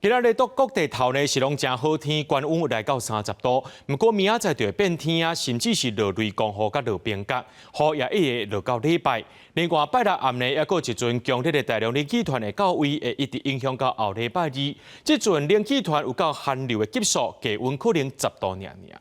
今仔日到各地头呢是拢真好天，高温有来到30度。不过明仔载就会变天啊，甚至是落雷公雨甲落冰角，雨也一直落到礼拜。另外拜六暗暝还有一阵强烈的大量冷气团会到位，会一直影响到后礼拜二。这阵冷气团有到寒流的级数，低温可能10度尔。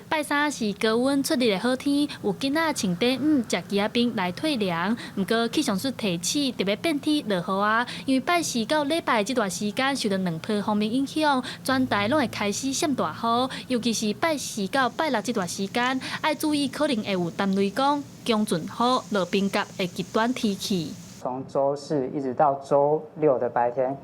拜三是高温出日的好天，有囡仔穿短裤、食鸡仔冰来退凉。不过气象署提醒，特别变天落雨啊，因为拜四到礼拜这段时间受到两波方面影响，全台拢会开始闪大雨，尤其是拜四到拜六这段时间，要注意可能会有澹雷公、强阵雨、落冰角的极端天气。从周四一直到周六的白天。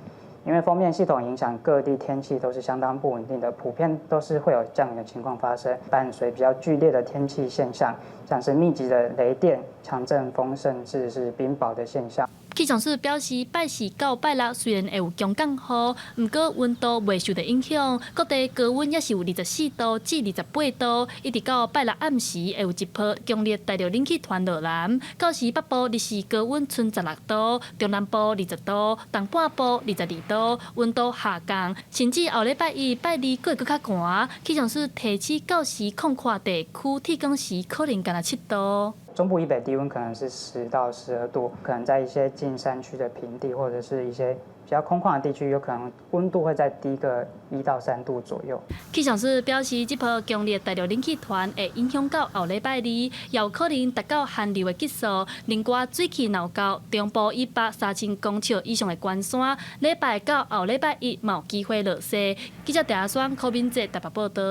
因为锋面系统影响，各地天气都是相当不稳定的，普遍都是会有降雨的情况发生，伴随比较剧烈的天气现象，像是密集的雷电、强阵风，甚至是冰雹的现象。气象署表示，拜四到拜六虽然会有强降雨，不过温度未受到影响，各地高温也是有24度至28度，一直到拜六暗时会有一波强烈带着冷气团落南。到时北部日时高温剩16度，中南部20度，东半部22度，温度下降，甚至后礼拜一、拜二佫会较寒。气象署提醒到时空旷地区天光时可能干7度。中部以北低温可能是10到12度，可能在一些近山区的平地或者是一些比较空旷的地区，有可能温度会再低个1到3度左右。气象署表示，这波强烈大陆冷气团会影响到后礼拜二，也有可能达到寒流的级数。另外，水汽闹高，中部以北3000公尺以上的关山，礼拜到后礼拜一嘛有机会落雪。记者陈阿双、柯敏哲台北报道。